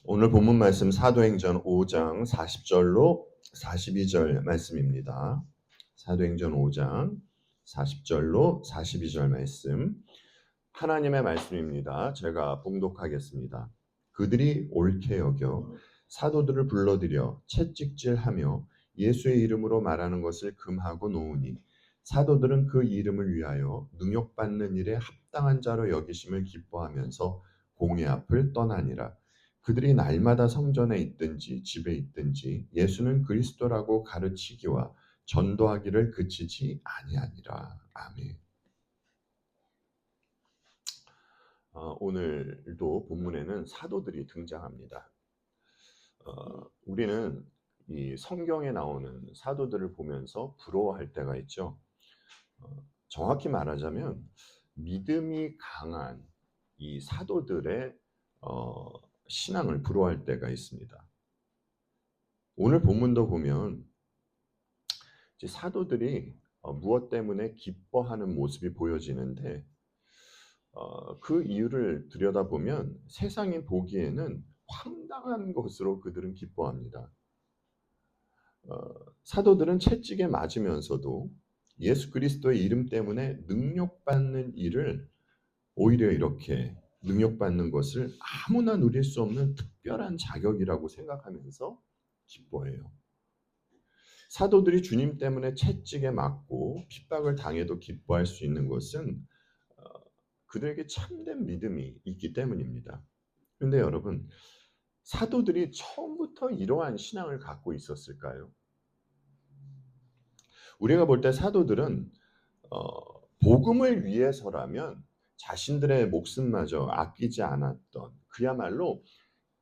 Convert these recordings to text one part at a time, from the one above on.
오늘 본문 말씀 사도행전 5장 40절로 42절 말씀입니다. 사도행전 5장 40절로 42절 말씀. 하나님의 말씀입니다. 제가 봉독하겠습니다. 그들이 옳게 여겨 사도들을 불러들여 채찍질하며 예수의 이름으로 말하는 것을 금하고 놓으니 사도들은 그 이름을 위하여 능욕받는 일에 합당한 자로 여기심을 기뻐하면서 공회 앞을 떠나니라. 그들이 날마다 성전에 있든지 집에 있든지 예수는 그리스도라고 가르치기와 전도하기를 그치지 아니하니라. 아멘. 오늘도 본문에는 사도들이 등장합니다. 우리는 이 성경에 나오는 사도들을 보면서 부러워할 때가 있죠. 정확히 말하자면 믿음이 강한 이 사도들의 신앙을 부러워할 때가 있습니다. 오늘 본문도 보면 이제 사도들이 무엇 때문에 기뻐하는 모습이 보여지는데 그 이유를 들여다보면 세상이 보기에는 황당한 것으로 그들은 기뻐합니다. 사도들은 채찍에 맞으면서도 예수 그리스도의 이름 때문에 능욕받는 일을 오히려 이렇게 능욕받는 것을 아무나 누릴 수 없는 특별한 자격이라고 생각하면서 기뻐해요. 사도들이 주님 때문에 채찍에 맞고 핍박을 당해도 기뻐할 수 있는 것은 그들에게 참된 믿음이 있기 때문입니다. 그런데 여러분, 사도들이 처음부터 이러한 신앙을 갖고 있었을까요? 우리가 볼 때 사도들은 복음을 위해서라면 자신들의 목숨마저 아끼지 않았던 그야말로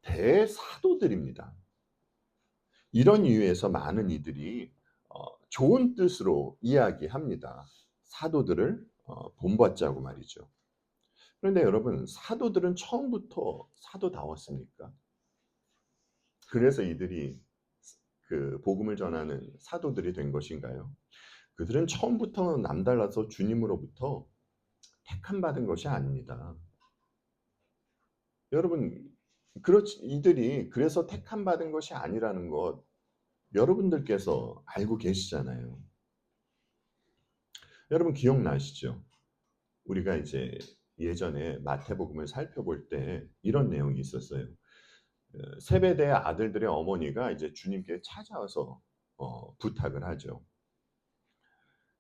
대사도들입니다. 이런 이유에서 많은 이들이 좋은 뜻으로 이야기합니다. 사도들을 본받자고 말이죠. 그런데 여러분, 사도들은 처음부터 사도다웠습니까? 그래서 이들이 그 복음을 전하는 사도들이 된 것인가요? 그들은 처음부터 남달라서 주님으로부터 택함 받은 것이 아닙니다. 여러분, 이들이 그래서 택함 받은 것이 아니라는 것 여러분들께서 알고 계시잖아요. 여러분 기억나시죠? 우리가 이제 예전에 마태복음을 살펴볼 때 이런 내용이 있었어요. 세베대의 아들들의 어머니가 이제 주님께 찾아와서 부탁을 하죠.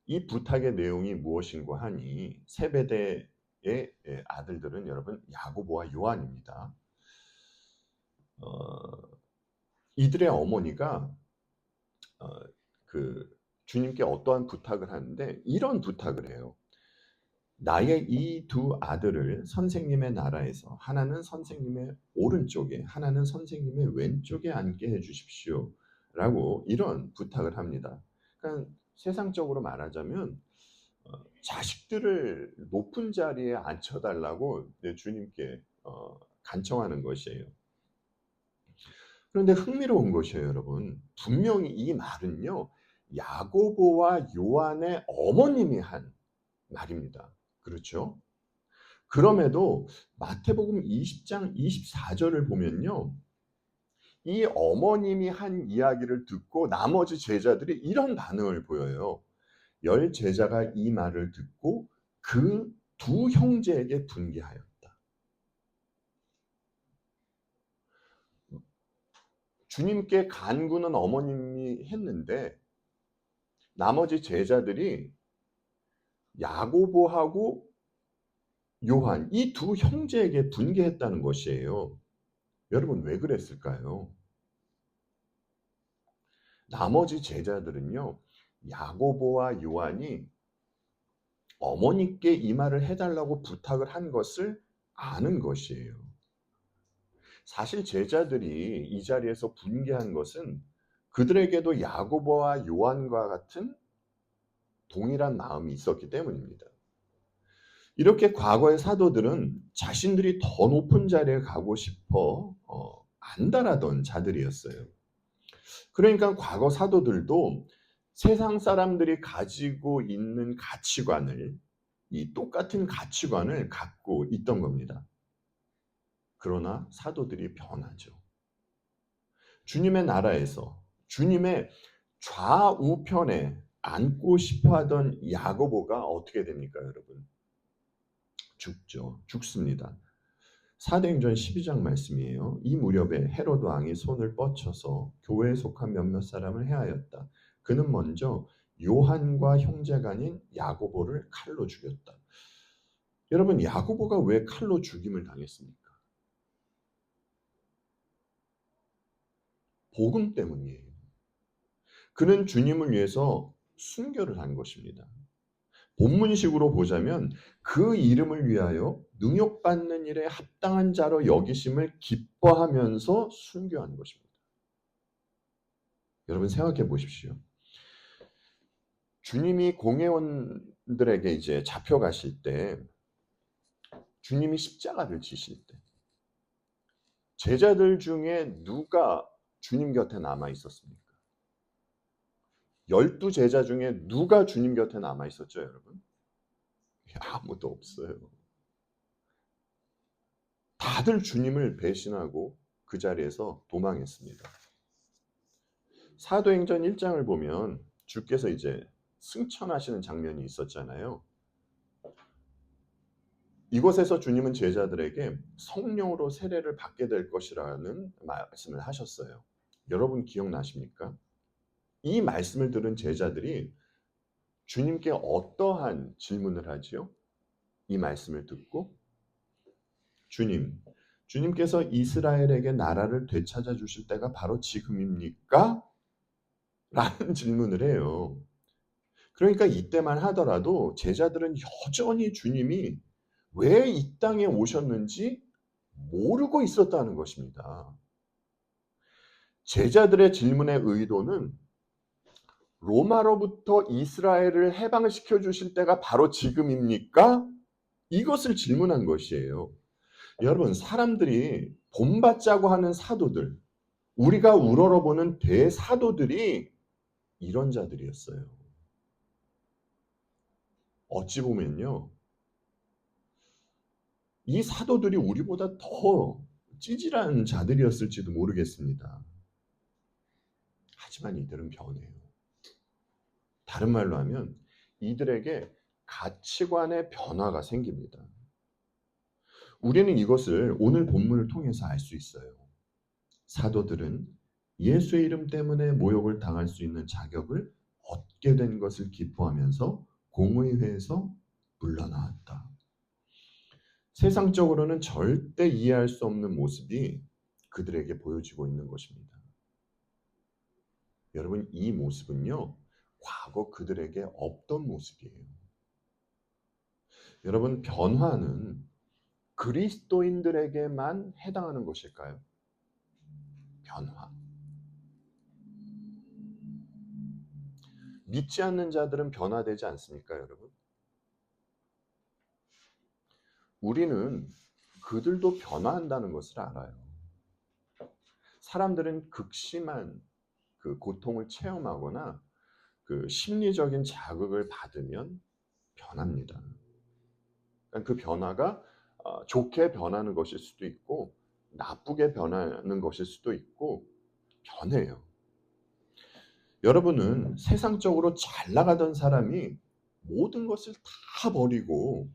이 부탁의 내용이 무엇인고 하니 세베대의 아들들은 여러분 야고보와 요한입니다. 이들의 어머니가 그 주님께 어떠한 부탁을 하는데 이런 부탁을 해요. 나의 이 두 아들을 선생님의 나라에서 하나는 선생님의 오른쪽에 하나는 선생님의 왼쪽에 앉게 해 주십시오. 라고 이런 부탁을 합니다. 그러니까 세상적으로 말하자면 자식들을 높은 자리에 앉혀달라고 주님께 간청하는 것이에요. 그런데 흥미로운 것이에요, 여러분. 분명히 이 말은요, 야고보와 요한의 어머님이 한 말입니다. 그렇죠? 그럼에도 마태복음 20장 24절을 보면요. 이 어머님이 한 이야기를 듣고 나머지 제자들이 이런 반응을 보여요. 열 제자가 이 말을 듣고 그 두 형제에게 분개하였다. 주님께 간구는 어머님이 했는데 나머지 제자들이 야고보하고 요한 이 두 형제에게 분개했다는 것이에요. 여러분 왜 그랬을까요? 나머지 제자들은요. 야고보와 요한이 어머니께 이 말을 해달라고 부탁을 한 것을 아는 것이에요. 사실 제자들이 이 자리에서 분개한 것은 그들에게도 야고보와 요한과 같은 동일한 마음이 있었기 때문입니다. 이렇게 과거의 사도들은 자신들이 더 높은 자리에 가고 싶어 안달하던 자들이었어요. 그러니까 과거 사도들도 세상 사람들이 가지고 있는 가치관을 이 똑같은 가치관을 갖고 있던 겁니다. 그러나 사도들이 변하죠. 주님의 나라에서 주님의 좌우편에 앉고 싶어 하던 야고보가 어떻게 됩니까, 여러분? 죽죠. 죽습니다. 사도행전 12장 말씀이에요. 이 무렵에 헤로드 왕이 손을 뻗쳐서 교회에 속한 몇몇 사람을 해하였다. 그는 먼저 요한과 형제간인 야고보를 칼로 죽였다. 여러분, 야고보가 왜 칼로 죽임을 당했습니까? 복음 때문이에요. 그는 주님을 위해서 순교를 한 것입니다. 본문식으로 보자면 그 이름을 위하여 능욕받는 일에 합당한 자로 여기심을 기뻐하면서 순교한 것입니다. 여러분 생각해 보십시오. 주님이 공회원들에게 이제 잡혀가실 때, 주님이 십자가를 지실 때 제자들 중에 누가 주님 곁에 남아 있었습니까? 12 제자 중에 누가 주님 곁에 남아 있었죠, 여러분? 아무도 없어요. 다들 주님을 배신하고 그 자리에서 도망했습니다. 사도행전 1장을 보면 주께서 이제 승천하시는 장면이 있었잖아요. 이곳에서 주님은 제자들에게 성령으로 세례를 받게 될 것이라는 말씀을 하셨어요. 여러분 기억나십니까? 이 말씀을 들은 제자들이 주님께 어떠한 질문을 하지요? 이 말씀을 듣고 주님께서 이스라엘에게 나라를 되찾아 주실 때가 바로 지금입니까? 라는 질문을 해요. 그러니까 이때만 하더라도 제자들은 여전히 주님이 왜 이 땅에 오셨는지 모르고 있었다는 것입니다. 제자들의 질문의 의도는 로마로부터 이스라엘을 해방시켜 주실 때가 바로 지금입니까? 이것을 질문한 것이에요. 여러분, 사람들이 본받자고 하는 사도들, 우리가 우러러보는 대사도들이 이런 자들이었어요. 어찌 보면요, 이 사도들이 우리보다 더 찌질한 자들이었을지도 모르겠습니다. 하지만 이들은 변해요. 다른 말로 하면 이들에게 가치관의 변화가 생깁니다. 우리는 이것을 오늘 본문을 통해서 알 수 있어요. 사도들은 예수의 이름 때문에 모욕을 당할 수 있는 자격을 얻게 된 것을 기뻐하면서 공의회에서 물러나왔다. 세상적으로는 절대 이해할 수 없는 모습이 그들에게 보여지고 있는 것입니다. 여러분, 이 모습은요, 과거 그들에게 없던 모습이에요. 여러분, 변화는 그리스도인들에게만 해당하는 것일까요? 변화. 믿지 않는 자들은 변화되지 않습니까, 여러분? 우리는 그들도 변화한다는 것을 알아요. 사람들은 극심한 그 고통을 체험하거나 그 심리적인 자극을 받으면 변합니다. 그러니까 그 변화가 좋게 변하는 것일 수도 있고 나쁘게 변하는 것일 수도 있고 변해요. 여러분은 세상적으로 잘 나가던 사람이 모든 것을 다 버리고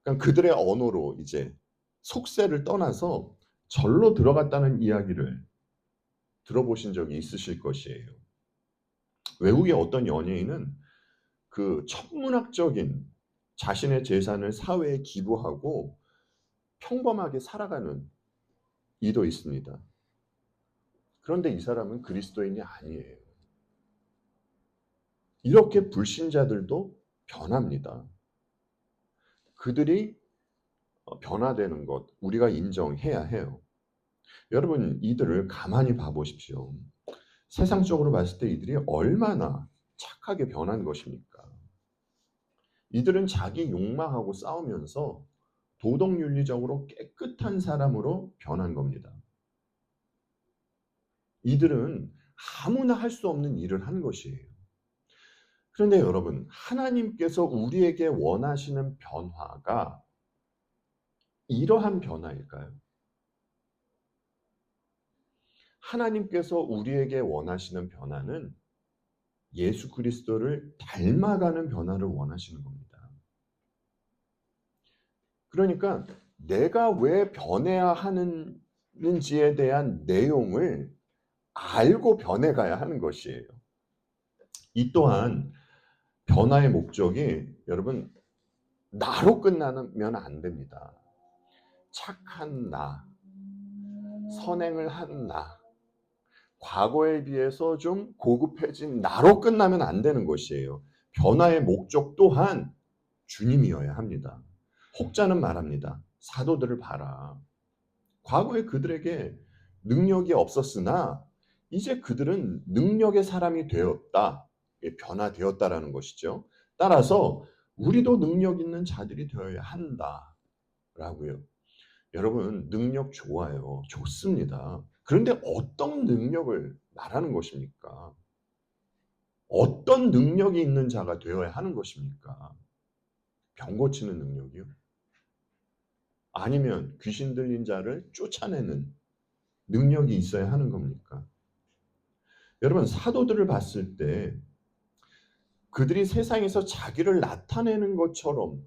그러니까 그들의 언어로 이제 속세를 떠나서 절로 들어갔다는 이야기를 들어보신 적이 있으실 것이에요. 외국의 어떤 연예인은 그 천문학적인 자신의 재산을 사회에 기부하고 평범하게 살아가는 이도 있습니다. 그런데 이 사람은 그리스도인이 아니에요. 이렇게 불신자들도 변합니다. 그들이 변화되는 것 우리가 인정해야 해요. 여러분, 이들을 가만히 봐보십시오. 세상적으로 봤을 때 이들이 얼마나 착하게 변한 것입니까? 이들은 자기 욕망하고 싸우면서 도덕윤리적으로 깨끗한 사람으로 변한 겁니다. 이들은 아무나 할 수 없는 일을 한 것이에요. 그런데 여러분, 하나님께서 우리에게 원하시는 변화가 이러한 변화일까요? 하나님께서 우리에게 원하시는 변화는 예수 그리스도를 닮아가는 변화를 원하시는 겁니다. 그러니까 내가 왜 변해야 하는지에 대한 내용을 알고 변해가야 하는 것이에요. 이 또한 변화의 목적이 여러분 나로 끝나면 안 됩니다. 착한 나, 선행을 한 나, 과거에 비해서 좀 고급해진 나로 끝나면 안 되는 것이에요. 변화의 목적 또한 주님이어야 합니다. 혹자는 말합니다. 사도들을 봐라. 과거에 그들에게 능력이 없었으나 이제 그들은 능력의 사람이 되었다. 변화되었다라는 것이죠. 따라서 우리도 능력 있는 자들이 되어야 한다라고요. 여러분 능력 좋아요. 좋습니다. 그런데 어떤 능력을 말하는 것입니까? 어떤 능력이 있는 자가 되어야 하는 것입니까? 병 고치는 능력이요? 아니면 귀신 들린 자를 쫓아내는 능력이 있어야 하는 겁니까? 여러분 사도들을 봤을 때 그들이 세상에서 자기를 나타내는 것처럼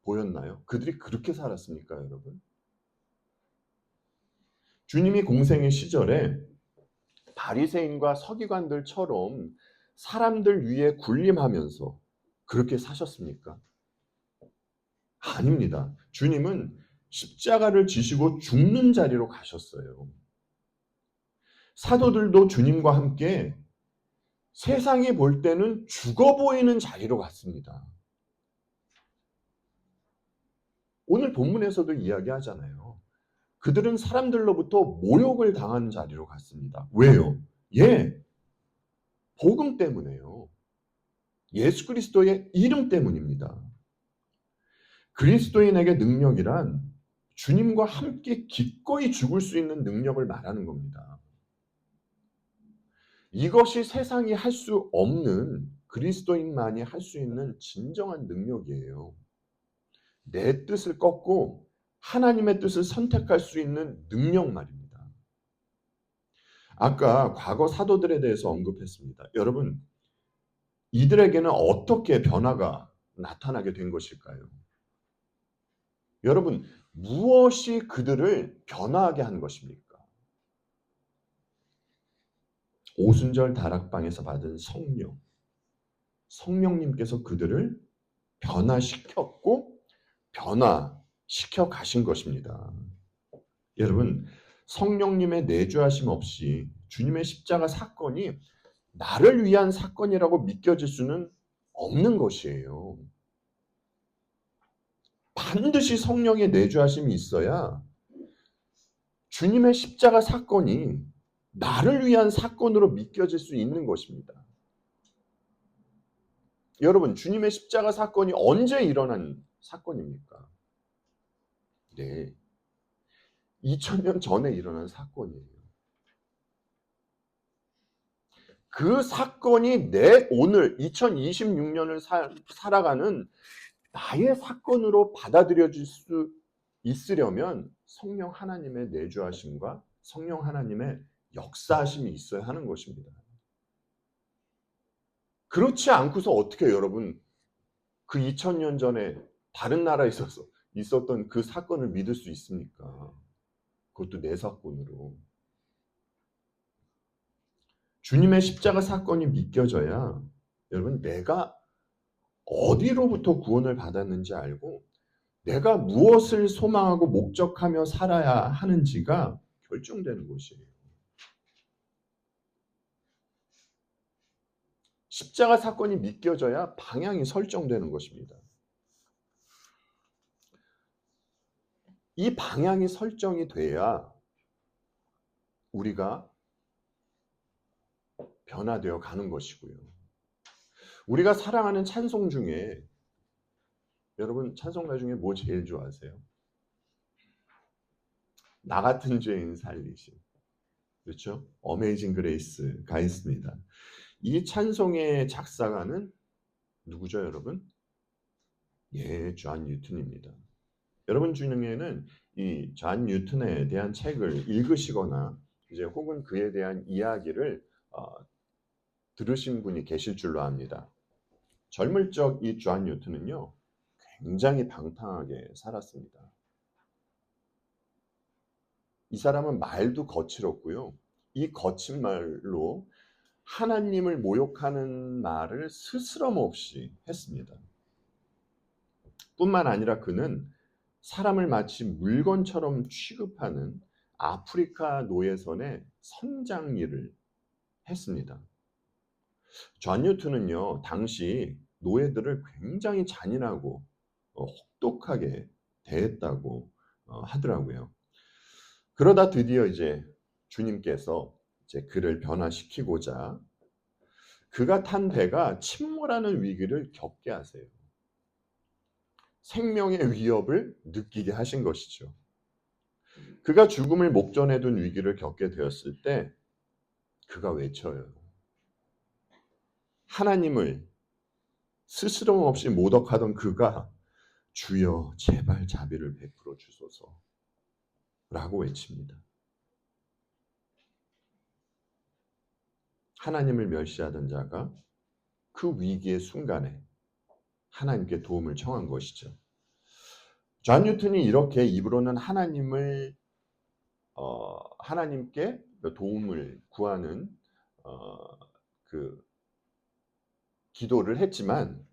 보였나요? 그들이 그렇게 살았습니까, 여러분? 주님이 공생의 시절에 바리새인과 서기관들처럼 사람들 위에 군림하면서 그렇게 사셨습니까? 아닙니다. 주님은 십자가를 지시고 죽는 자리로 가셨어요. 사도들도 주님과 함께 세상이 볼 때는 죽어 보이는 자리로 갔습니다. 오늘 본문에서도 이야기하잖아요. 그들은 사람들로부터 모욕을 당하는 자리로 갔습니다. 왜요? 복음 때문에요. 예수 그리스도의 이름 때문입니다. 그리스도인에게 능력이란 주님과 함께 기꺼이 죽을 수 있는 능력을 말하는 겁니다. 이것이 세상이 할 수 없는 그리스도인만이 할 수 있는 진정한 능력이에요. 내 뜻을 꺾고 하나님의 뜻을 선택할 수 있는 능력 말입니다. 아까 과거 사도들에 대해서 언급했습니다. 여러분, 이들에게는 어떻게 변화가 나타나게 된 것일까요? 여러분, 무엇이 그들을 변화하게 한 것입니까? 오순절 다락방에서 받은 성령. 성령님께서 그들을 변화시켰고 변화시켜 가신 것입니다. 여러분, 성령님의 내주하심 없이 주님의 십자가 사건이 나를 위한 사건이라고 믿겨질 수는 없는 것이에요. 반드시 성령의 내주하심이 있어야 주님의 십자가 사건이 나를 위한 사건으로 믿겨질 수 있는 것입니다. 여러분, 주님의 십자가 사건이 언제 일어난 사건입니까? 네. 2000년 전에 일어난 사건이에요. 그 사건이 내 오늘 2026년을 살아가는 나의 사건으로 받아들여질 수 있으려면 성령 하나님의 내주하심과 성령 하나님의 역사하심이 있어야 하는 것입니다. 그렇지 않고서 어떻게 여러분 그 2000년 전에 다른 나라에 있었던 그 사건을 믿을 수 있습니까? 그것도 내 사건으로. 주님의 십자가 사건이 믿겨져야 여러분 내가 어디로부터 구원을 받았는지 알고 내가 무엇을 소망하고 목적하며 살아야 하는지가 결정되는 것이에요. 십자가 사건이 믿겨져야 방향이 설정되는 것입니다. 이 방향이 설정이 돼야 우리가 변화되어 가는 것이고요. 우리가 사랑하는 찬송 중에 여러분 찬송가 중에 뭐 제일 좋아하세요? 나 같은 죄인 살리심. 그렇죠? 어메이징 그레이스가 있습니다. 이 찬송의 작사가는 누구죠, 여러분? 존 뉴턴입니다. 여러분 중에는 이 존 뉴턴에 대한 책을 읽으시거나 이제 혹은 그에 대한 이야기를 들으신 분이 계실 줄로 압니다. 젊을 적 이 존 뉴턴은요, 굉장히 방탕하게 살았습니다. 이 사람은 말도 거칠었고요. 이 거친 말로 하나님을 모욕하는 말을 스스럼 없이 했습니다. 뿐만 아니라 그는 사람을 마치 물건처럼 취급하는 아프리카 노예선의 선장 일을 했습니다. 존 뉴턴은요, 당시 노예들을 굉장히 잔인하고 혹독하게 대했다고 하더라고요. 그러다 드디어 이제 주님께서 이제 그를 변화시키고자 그가 탄 배가 침몰하는 위기를 겪게 하세요. 생명의 위협을 느끼게 하신 것이죠. 그가 죽음을 목전에 둔 위기를 겪게 되었을 때 그가 외쳐요. 하나님을 스스럼 없이 모독하던 그가 주여 제발 자비를 베풀어 주소서라고 외칩니다. 하나님을 멸시하던 자가 그 위기의 순간에 하나님께 도움을 청한 것이죠. 존 뉴턴이 이렇게 입으로는 하나님께 도움을 구하는 그 기도를 했지만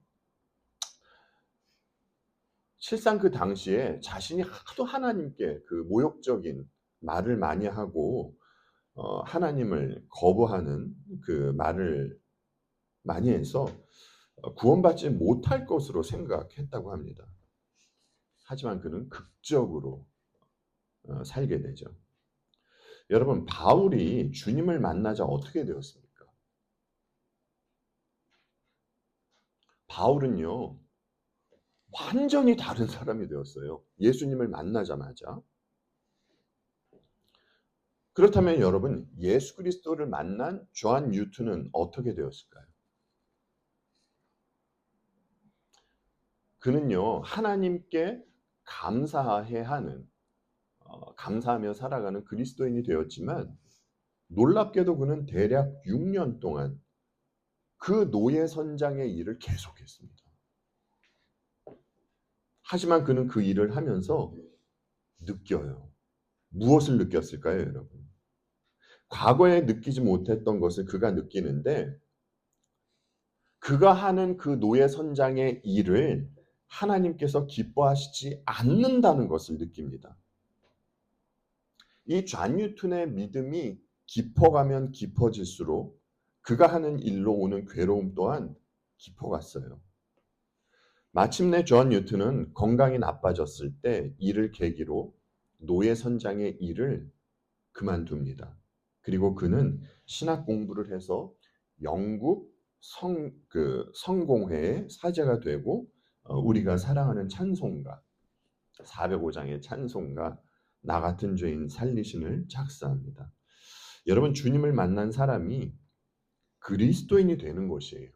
실상 그 당시에 자신이 하도 하나님께 그 모욕적인 말을 많이 하고 하나님을 거부하는 그 말을 많이 해서 구원받지 못할 것으로 생각했다고 합니다. 하지만 그는 극적으로 살게 되죠. 여러분, 바울이 주님을 만나자 어떻게 되었습니까? 바울은요, 완전히 다른 사람이 되었어요. 예수님을 만나자마자. 그렇다면 여러분, 예수 그리스도를 만난 존 뉴턴은 어떻게 되었을까요? 그는요, 하나님께 감사해야 하는, 감사하며 살아가는 그리스도인이 되었지만 놀랍게도 그는 대략 6년 동안 그 노예 선장의 일을 계속했습니다. 하지만 그는 그 일을 하면서 느껴요. 무엇을 느꼈을까요, 여러분? 과거에 느끼지 못했던 것을 그가 느끼는데 그가 하는 그 노예 선장의 일을 하나님께서 기뻐하시지 않는다는 것을 느낍니다. 이 존 뉴턴의 믿음이 깊어가면 깊어질수록 그가 하는 일로 오는 괴로움 또한 깊어갔어요. 마침내 존 뉴턴은 건강이 나빠졌을 때 이를 계기로 노예 선장의 일을 그만둡니다. 그리고 그는 신학 공부를 해서 영국 성공회의 사제가 되고 우리가 사랑하는 찬송가 405장의 찬송가 나 같은 죄인 살리신을 작사합니다. 여러분, 주님을 만난 사람이 그리스도인이 되는 것이에요.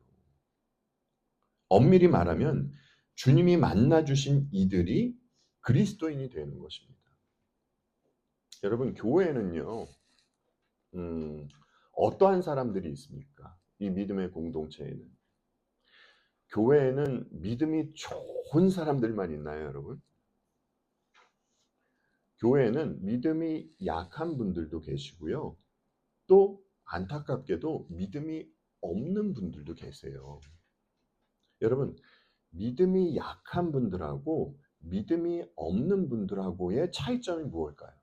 엄밀히 말하면 주님이 만나 주신 이들이 그리스도인이 되는 것입니다. 여러분, 교회에는요, 어떠한 사람들이 있습니까? 이 믿음의 공동체에는. 교회에는 믿음이 좋은 사람들만 있나요, 여러분? 교회에는 믿음이 약한 분들도 계시고요. 또 안타깝게도 믿음이 없는 분들도 계세요. 여러분, 믿음이 약한 분들하고 믿음이 없는 분들하고의 차이점이 무엇일까요?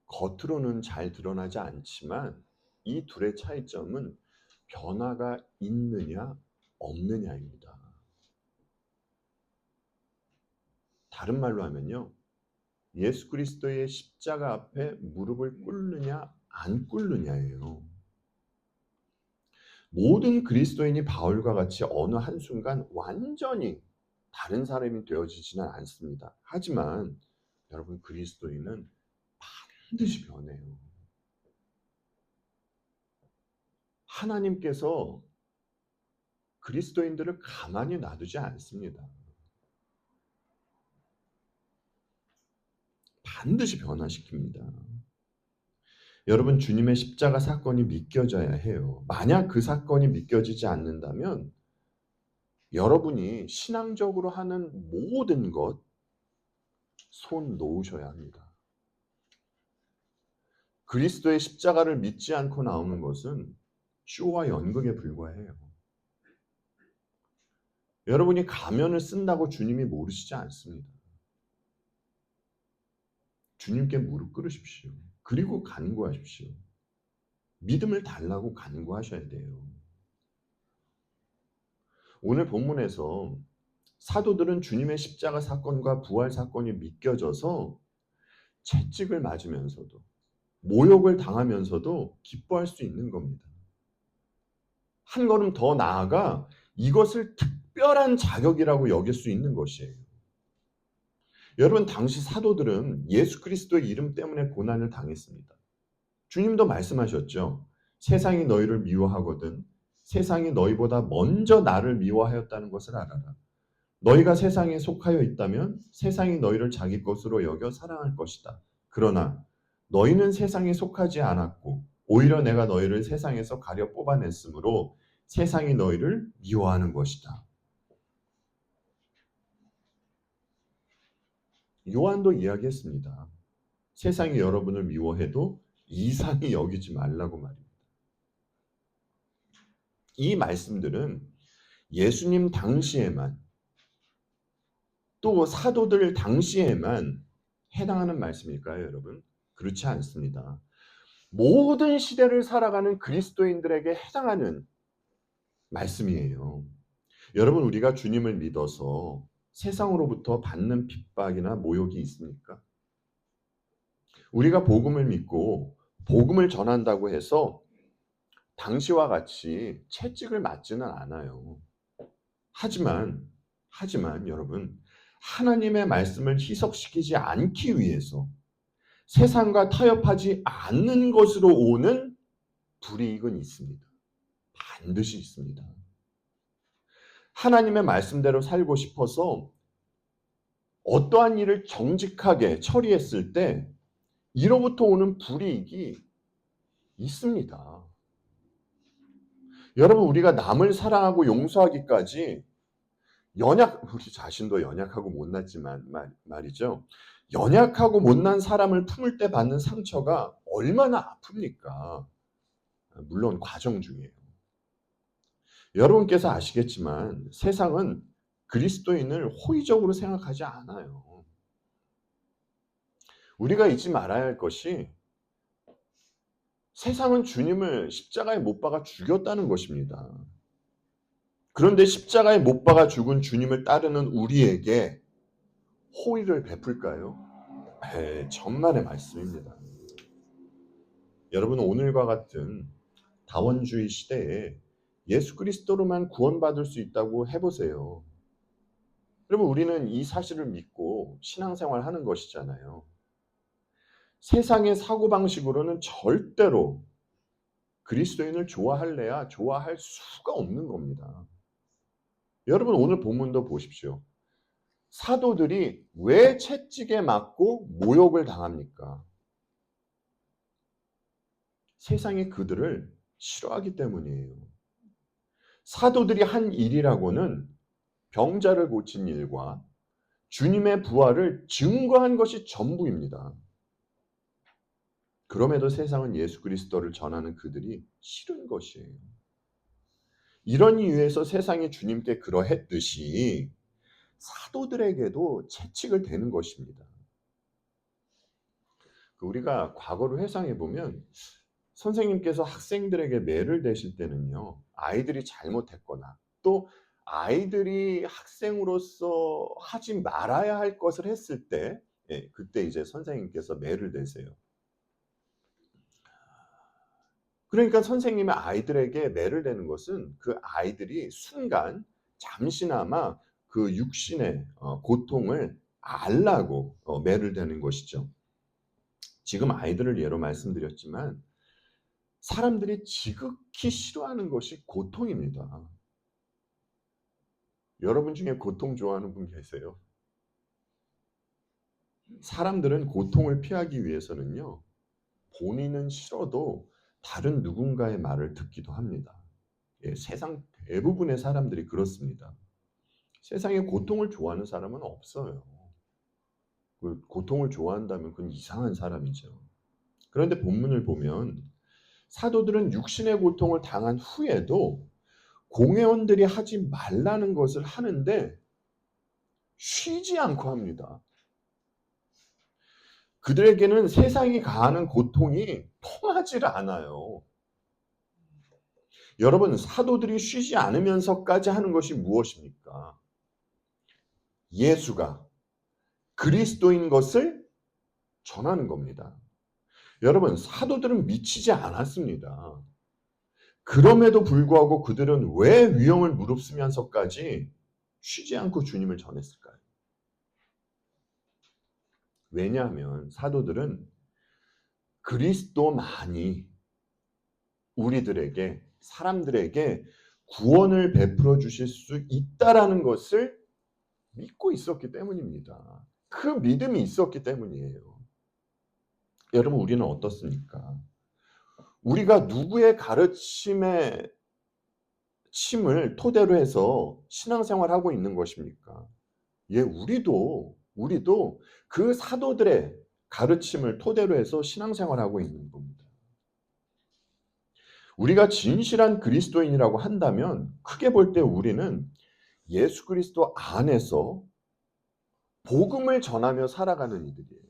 겉으로는 잘 드러나지 않지만 이 둘의 차이점은 변화가 있느냐 없느냐입니다. 다른 말로 하면요, 예수 그리스도의 십자가 앞에 무릎을 꿇느냐 안 꿇느냐예요. 모든 그리스도인이 바울과 같이 어느 한순간 완전히 다른 사람이 되어지지는 않습니다. 하지만 여러분, 그리스도인은 반드시 변해요. 하나님께서 그리스도인들을 가만히 놔두지 않습니다. 반드시 변화시킵니다. 여러분, 주님의 십자가 사건이 믿겨져야 해요. 만약 그 사건이 믿겨지지 않는다면 여러분이 신앙적으로 하는 모든 것 손 놓으셔야 합니다. 그리스도의 십자가를 믿지 않고 나오는 것은 쇼와 연극에 불과해요. 여러분이 가면을 쓴다고 주님이 모르시지 않습니다. 주님께 무릎 꿇으십시오. 그리고 간구하십시오. 믿음을 달라고 간구하셔야 돼요. 오늘 본문에서 사도들은 주님의 십자가 사건과 부활 사건이 믿겨져서 채찍을 맞으면서도 모욕을 당하면서도 기뻐할 수 있는 겁니다. 한 걸음 더 나아가 이것을 특별한 자격이라고 여길 수 있는 것이에요. 여러분, 당시 사도들은 예수 그리스도의 이름 때문에 고난을 당했습니다. 주님도 말씀하셨죠. 세상이 너희를 미워하거든 세상이 너희보다 먼저 나를 미워하였다는 것을 알아라. 너희가 세상에 속하여 있다면 세상이 너희를 자기 것으로 여겨 사랑할 것이다. 그러나 너희는 세상에 속하지 않았고 오히려 내가 너희를 세상에서 가려 뽑아냈으므로 세상이 너희를 미워하는 것이다. 요한도 이야기했습니다. 세상이 여러분을 미워해도 이상히 여기지 말라고 말입니다. 이 말씀들은 예수님 당시에만 또 사도들 당시에만 해당하는 말씀일까요, 여러분? 그렇지 않습니다. 모든 시대를 살아가는 그리스도인들에게 해당하는 말씀이에요. 여러분, 우리가 주님을 믿어서 세상으로부터 받는 핍박이나 모욕이 있습니까? 우리가 복음을 믿고 복음을 전한다고 해서 당시와 같이 채찍을 맞지는 않아요. 하지만 여러분, 하나님의 말씀을 희석시키지 않기 위해서 세상과 타협하지 않는 것으로 오는 불이익은 있습니다. 반드시 있습니다. 하나님의 말씀대로 살고 싶어서 어떠한 일을 정직하게 처리했을 때 이로부터 오는 불이익이 있습니다. 여러분, 우리가 남을 사랑하고 용서하기까지 우리 자신도 연약하고 못났지만 말이죠. 연약하고 못난 사람을 품을 때 받는 상처가 얼마나 아픕니까? 물론 과정 중이에요. 여러분께서 아시겠지만 세상은 그리스도인을 호의적으로 생각하지 않아요. 우리가 잊지 말아야 할 것이 세상은 주님을 십자가에 못 박아 죽였다는 것입니다. 그런데 십자가에 못 박아 죽은 주님을 따르는 우리에게 호의를 베풀까요? 천만의 말씀입니다. 여러분, 오늘과 같은 다원주의 시대에 예수 그리스도로만 구원받을 수 있다고 해보세요. 여러분, 우리는 이 사실을 믿고 신앙생활 하는 것이잖아요. 세상의 사고방식으로는 절대로 그리스도인을 좋아할래야 좋아할 수가 없는 겁니다. 여러분, 오늘 본문도 보십시오. 사도들이 왜 채찍에 맞고 모욕을 당합니까? 세상이 그들을 싫어하기 때문이에요. 사도들이 한 일이라고는 병자를 고친 일과 주님의 부활을 증거한 것이 전부입니다. 그럼에도 세상은 예수 그리스도를 전하는 그들이 싫은 것이에요. 이런 이유에서 세상이 주님께 그러했듯이 사도들에게도 채찍을 대는 것입니다. 우리가 과거를 회상해 보면 선생님께서 학생들에게 매를 대실 때는요, 아이들이 잘못했거나 또 아이들이 학생으로서 하지 말아야 할 것을 했을 때, 그때 이제 선생님께서 매를 대세요. 그러니까 선생님의 아이들에게 매를 대는 것은 그 아이들이 순간 잠시나마 그 육신의 고통을 알라고 매를 대는 것이죠. 지금 아이들을 예로 말씀드렸지만 사람들이 지극히 싫어하는 것이 고통입니다. 여러분 중에 고통 좋아하는 분 계세요? 사람들은 고통을 피하기 위해서는요, 본인은 싫어도 다른 누군가의 말을 듣기도 합니다. 예, 세상 대부분의 사람들이 그렇습니다. 세상에 고통을 좋아하는 사람은 없어요. 그 고통을 좋아한다면 그건 이상한 사람이죠. 그런데 본문을 보면 사도들은 육신의 고통을 당한 후에도 공회원들이 하지 말라는 것을 하는데 쉬지 않고 합니다. 그들에게는 세상이 가하는 고통이 통하지를 않아요. 여러분, 사도들이 쉬지 않으면서까지 하는 것이 무엇입니까? 예수가 그리스도인 것을 전하는 겁니다. 여러분, 사도들은 미치지 않았습니다. 그럼에도 불구하고 그들은 왜 위험을 무릅쓰면서까지 쉬지 않고 주님을 전했을까요? 왜냐하면 사도들은 그리스도만이 우리들에게, 사람들에게 구원을 베풀어 주실 수 있다라는 것을 믿고 있었기 때문입니다. 그 믿음이 있었기 때문이에요. 여러분, 우리는 어떻습니까? 우리가 누구의 가르침에 침을 토대로 해서 신앙생활하고 있는 것입니까? 예, 우리도 그 사도들의 가르침을 토대로 해서 신앙생활하고 있는 겁니다. 우리가 진실한 그리스도인이라고 한다면 크게 볼 때 우리는 예수 그리스도 안에서 복음을 전하며 살아가는 이들이에요.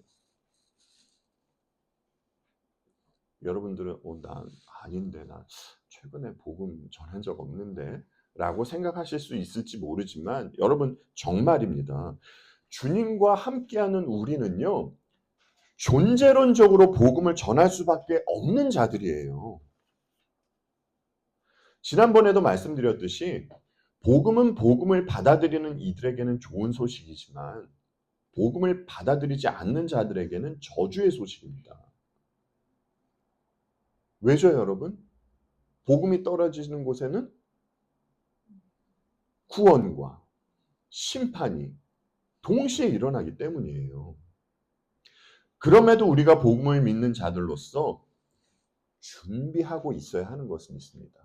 여러분들은 난 아닌데, 나 최근에 복음 전한 적 없는데 라고 생각하실 수 있을지 모르지만 여러분, 정말입니다. 주님과 함께하는 우리는요, 존재론적으로 복음을 전할 수밖에 없는 자들이에요. 지난번에도 말씀드렸듯이 복음은 복음을 받아들이는 이들에게는 좋은 소식이지만 복음을 받아들이지 않는 자들에게는 저주의 소식입니다. 왜죠, 여러분? 복음이 떨어지는 곳에는 구원과 심판이 동시에 일어나기 때문이에요. 그럼에도 우리가 복음을 믿는 자들로서 준비하고 있어야 하는 것은 있습니다.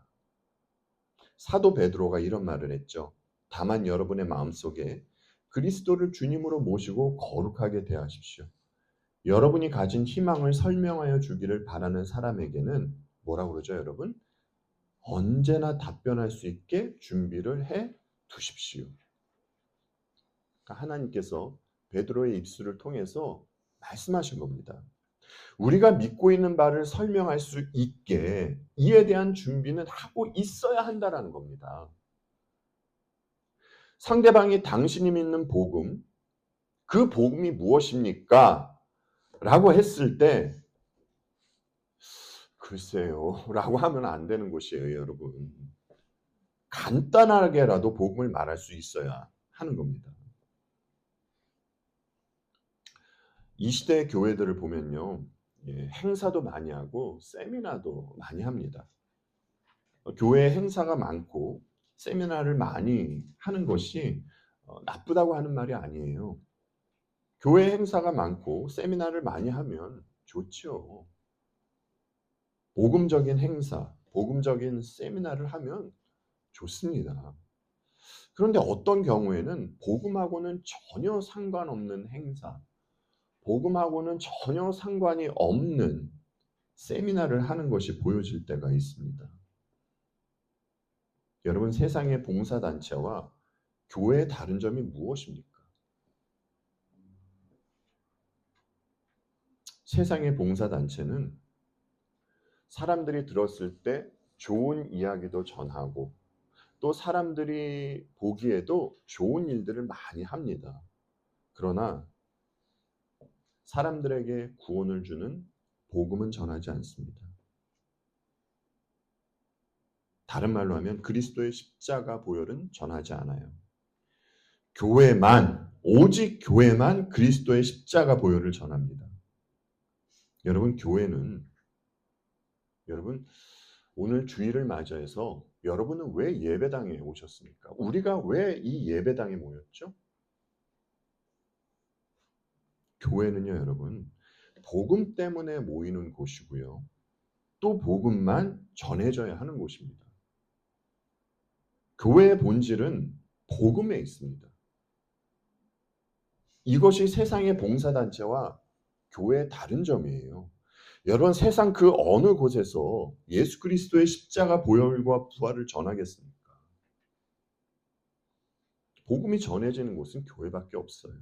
사도 베드로가 이런 말을 했죠. 다만 여러분의 마음속에 그리스도를 주님으로 모시고 거룩하게 대하십시오. 여러분이 가진 희망을 설명하여 주기를 바라는 사람에게는 뭐라고 그러죠, 여러분? 언제나 답변할 수 있게 준비를 해 두십시오. 그러니까 하나님께서 베드로의 입술을 통해서 말씀하신 겁니다. 우리가 믿고 있는 바를 설명할 수 있게 이에 대한 준비는 하고 있어야 한다라는 겁니다. 상대방이 당신이 믿는 복음, 그 복음이 무엇입니까? 라고 했을 때 글쎄요 라고 하면 안 되는 것이에요, 여러분. 간단하게라도 복음을 말할 수 있어야 하는 겁니다. 이 시대의 교회들을 보면요, 행사도 많이 하고 세미나도 많이 합니다. 교회 행사가 많고 세미나를 많이 하는 것이 나쁘다고 하는 말이 아니에요. 교회 행사가 많고 세미나를 많이 하면 좋죠. 복음적인 행사, 복음적인 세미나를 하면 좋습니다. 그런데 어떤 경우에는 복음하고는 전혀 상관없는 행사, 복음하고는 전혀 상관이 없는 세미나를 하는 것이 보여질 때가 있습니다. 여러분, 세상의 봉사단체와 교회의 다른 점이 무엇입니까? 세상의 봉사단체는 사람들이 들었을 때 좋은 이야기도 전하고 또 사람들이 보기에도 좋은 일들을 많이 합니다. 그러나 사람들에게 구원을 주는 복음은 전하지 않습니다. 다른 말로 하면 그리스도의 십자가 보혈은 전하지 않아요. 교회만, 오직 교회만 그리스도의 십자가 보혈을 전합니다. 여러분, 교회는 여러분 오늘 주일을 맞이해서 여러분은 왜 예배당에 오셨습니까? 우리가 왜 이 예배당에 모였죠? 교회는요, 여러분, 복음 때문에 모이는 곳이고요. 또 복음만 전해져야 하는 곳입니다. 교회의 본질은 복음에 있습니다. 이것이 세상의 봉사단체와 교회의 다른 점이에요. 여러분, 세상 그 어느 곳에서 예수 그리스도의 십자가 보혈과 부활을 전하겠습니까? 복음이 전해지는 곳은 교회밖에 없어요.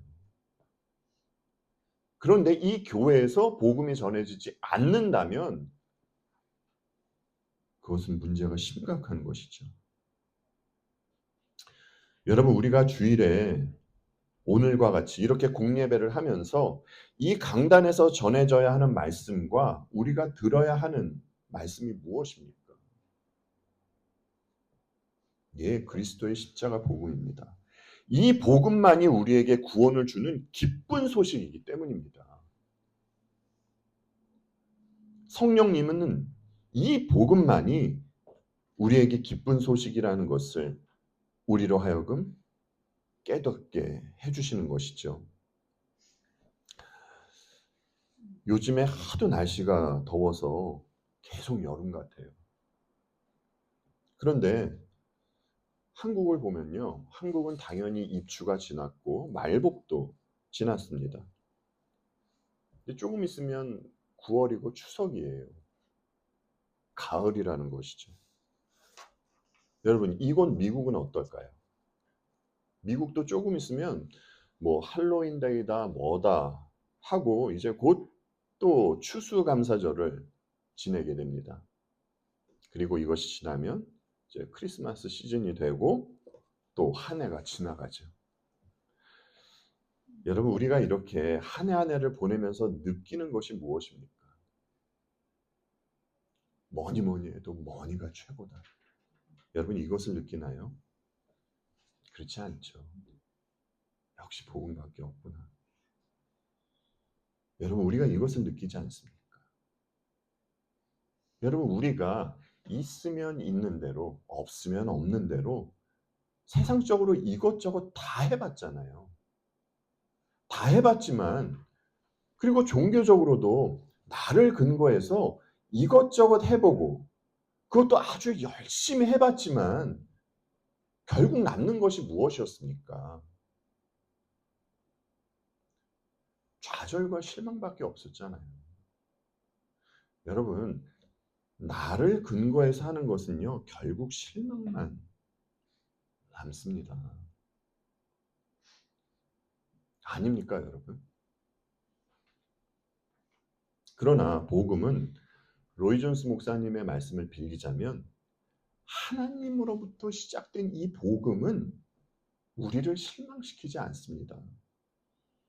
그런데 이 교회에서 복음이 전해지지 않는다면 그것은 문제가 심각한 것이죠. 여러분, 우리가 주일에 오늘과 같이 이렇게 공예배를 하면서 이 강단에서 전해져야 하는 말씀과 우리가 들어야 하는 말씀이 무엇입니까? 예, 그리스도의 십자가 복음입니다. 이 복음만이 우리에게 구원을 주는 기쁜 소식이기 때문입니다. 성령님은 이 복음만이 우리에게 기쁜 소식이라는 것을 우리로 하여금 깨닫게 해주시는 것이죠. 요즘에 하도 날씨가 더워서 계속 여름 같아요. 그런데 한국을 보면요. 한국은 당연히 입추가 지났고 말복도 지났습니다. 근데 조금 있으면 9월이고 추석이에요. 가을이라는 것이죠. 여러분, 이곳 미국은 어떨까요? 미국도 조금 있으면 뭐 할로윈데이다 뭐다 하고 이제 곧 또 추수감사절을 지내게 됩니다. 그리고 이것이 지나면 이제 크리스마스 시즌이 되고 또 한 해가 지나가죠. 여러분, 우리가 이렇게 한 해 한 해를 보내면서 느끼는 것이 무엇입니까? 뭐니 뭐니 해도 머니가 최고다. 여러분, 이것을 느끼나요? 그렇지 않죠. 역시 복음밖에 없구나. 여러분, 우리가 이것을 느끼지 않습니까? 여러분, 우리가 있으면 있는 대로 없으면 없는 대로 세상적으로 이것저것 다 해봤잖아요. 다 해봤지만 그리고 종교적으로도 나를 근거해서 이것저것 해보고 그것도 아주 열심히 해봤지만 결국 남는 것이 무엇이었습니까? 좌절과 실망밖에 없었잖아요. 여러분, 나를 근거해서 하는 것은요, 결국 실망만 남습니다. 아닙니까, 여러분? 그러나 복음은 로이 존스 목사님의 말씀을 빌리자면 하나님으로부터 시작된 이 복음은 우리를 실망시키지 않습니다.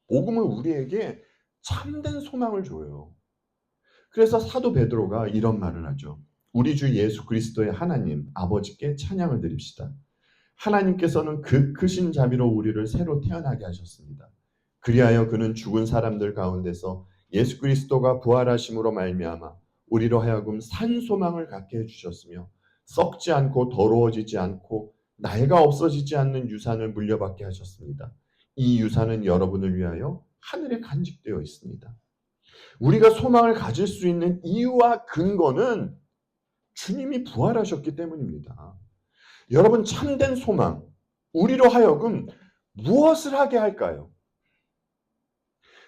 복음은 우리에게 참된 소망을 줘요. 그래서 사도 베드로가 이런 말을 하죠. 우리 주 예수 그리스도의 하나님 아버지께 찬양을 드립시다. 하나님께서는 그 크신 자비로 우리를 새로 태어나게 하셨습니다. 그리하여 그는 죽은 사람들 가운데서 예수 그리스도가 부활하심으로 말미암아 우리로 하여금 산 소망을 갖게 해주셨으며 썩지 않고 더러워지지 않고 낡아 없어지지 않는 유산을 물려받게 하셨습니다. 이 유산은 여러분을 위하여 하늘에 간직되어 있습니다. 우리가 소망을 가질 수 있는 이유와 근거는 주님이 부활하셨기 때문입니다. 여러분, 참된 소망, 우리로 하여금 무엇을 하게 할까요?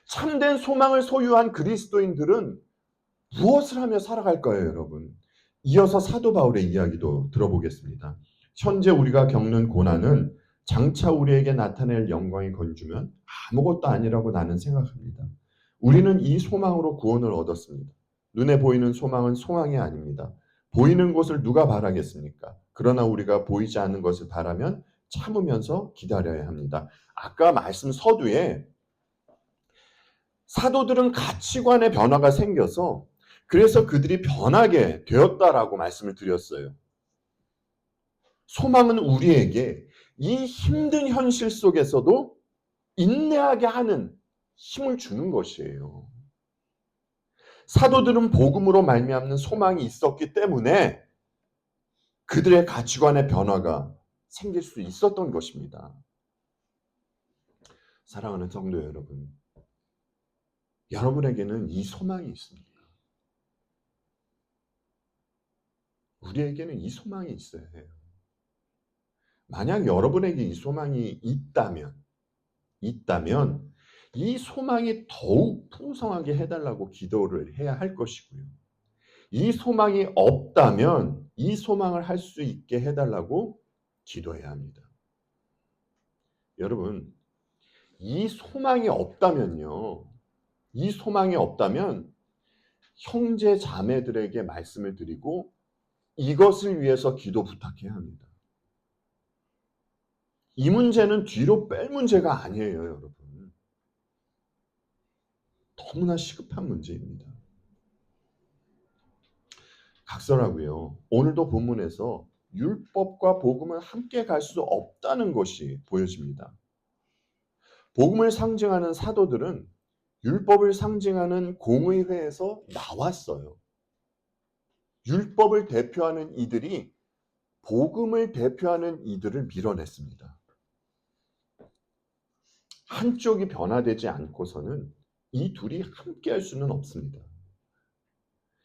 참된 소망을 소유한 그리스도인들은 무엇을 하며 살아갈까요, 여러분? 이어서 사도 바울의 이야기도 들어보겠습니다. 현재 우리가 겪는 고난은 장차 우리에게 나타낼 영광이 건주면 아무것도 아니라고 나는 생각합니다. 우리는 이 소망으로 구원을 얻었습니다. 눈에 보이는 소망은 소망이 아닙니다. 보이는 것을 누가 바라겠습니까? 그러나 우리가 보이지 않는 것을 바라면 참으면서 기다려야 합니다. 아까 말씀 서두에 사도들은 가치관의 변화가 생겨서 그래서 그들이 변하게 되었다라고 말씀을 드렸어요. 소망은 우리에게 이 힘든 현실 속에서도 인내하게 하는 힘을 주는 것이에요. 사도들은 복음으로 말미암는 소망이 있었기 때문에 그들의 가치관의 변화가 생길 수 있었던 것입니다. 사랑하는 성도 여러분, 여러분에게는 이 소망이 있습니다. 우리에게는 이 소망이 있어야 해요. 만약 여러분에게 이 소망이 있다면 이 소망이 더욱 풍성하게 해달라고 기도를 해야 할 것이고요. 이 소망이 없다면 이 소망을 할 수 있게 해달라고 기도해야 합니다. 여러분, 이 소망이 없다면요. 이 소망이 없다면 형제 자매들에게 말씀을 드리고 이것을 위해서 기도 부탁해야 합니다. 이 문제는 뒤로 뺄 문제가 아니에요, 여러분. 너무나 시급한 문제입니다. 각설하고요. 오늘도 본문에서 율법과 복음은 함께 갈 수 없다는 것이 보여집니다. 복음을 상징하는 사도들은 율법을 상징하는 공의회에서 나왔어요. 율법을 대표하는 이들이 복음을 대표하는 이들을 밀어냈습니다. 한쪽이 변화되지 않고서는 이 둘이 함께 할 수는 없습니다.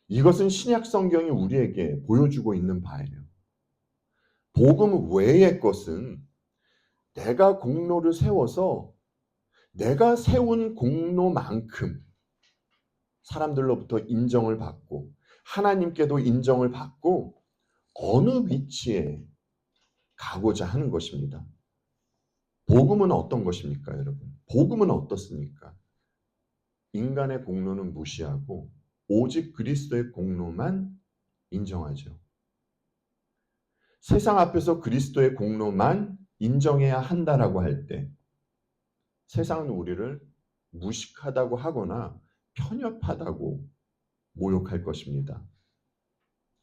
이것은 신약 성경이 우리에게 보여주고 있는 바예요. 복음 외의 것은 내가 공로를 세워서 내가 세운 공로만큼 사람들로부터 인정을 받고 하나님께도 인정을 받고 어느 위치에 가고자 하는 것입니다. 복음은 어떤 것입니까, 여러분? 복음은 어떻습니까? 인간의 공로는 무시하고 오직 그리스도의 공로만 인정하죠. 세상 앞에서 그리스도의 공로만 인정해야 한다라고 할 때 세상은 우리를 무식하다고 하거나 편협하다고 모욕할 것입니다.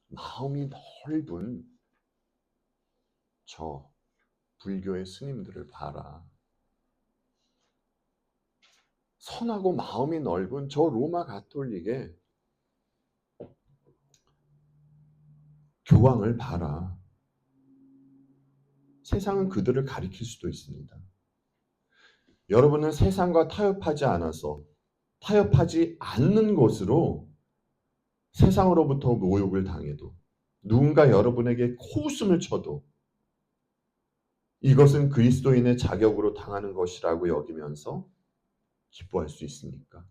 마음이 넓은 저 불교의 스님들을 봐라. 선하고 마음이 넓은 저 로마 가톨릭의 교황을 봐라. 세상은 그들을 가리킬 수도 있습니다. 여러분은 세상과 타협하지 않는 것으로 세상으로부터 모욕을 당해도 누군가 여러분에게 코웃음을 쳐도 이것은 그리스도인의 자격으로 당하는 것이라고 여기면서 기뻐할 수 있습니까?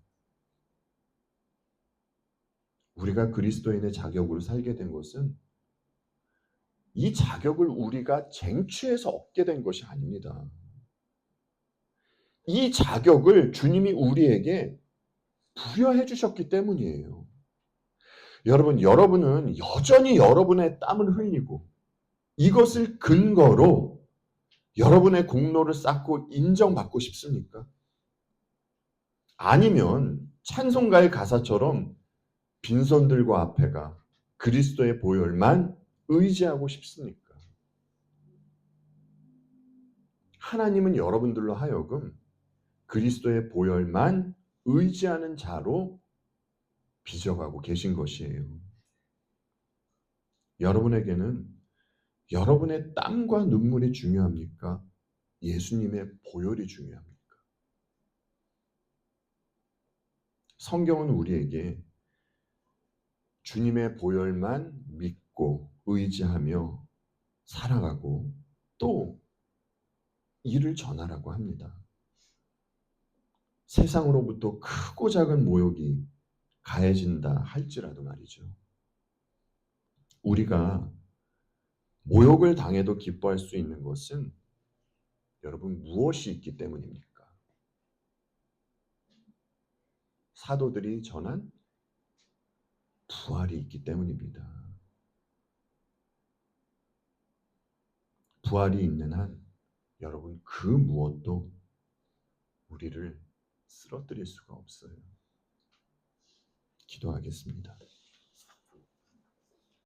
우리가 그리스도인의 자격으로 살게 된 것은 이 자격을 우리가 쟁취해서 얻게 된 것이 아닙니다. 이 자격을 주님이 우리에게 부여해 주셨기 때문이에요. 여러분은 여전히 여러분의 땀을 흘리고 이것을 근거로 여러분의 공로를 쌓고 인정받고 싶습니까? 아니면 찬송가의 가사처럼 빈손들과 앞에가 그리스도의 보혈만 의지하고 싶습니까? 하나님은 여러분들로 하여금 그리스도의 보혈만 의지하는 자로 빚어가고 계신 것이에요. 여러분에게는 여러분의 땀과 눈물이 중요합니까? 예수님의 보혈이 중요합니까? 성경은 우리에게 주님의 보혈만 믿고 의지하며 살아가고 또 이를 전하라고 합니다. 세상으로부터 크고 작은 모욕이 가해진다 할지라도 말이죠. 우리가 모욕을 당해도 기뻐할 수 있는 것은 여러분 무엇이 있기 때문입니까? 사도들이 전한 부활이 있기 때문입니다. 부활이 있는 한 여러분 그 무엇도 우리를 쓰러뜨릴 수가 없어요. 기도하겠습니다.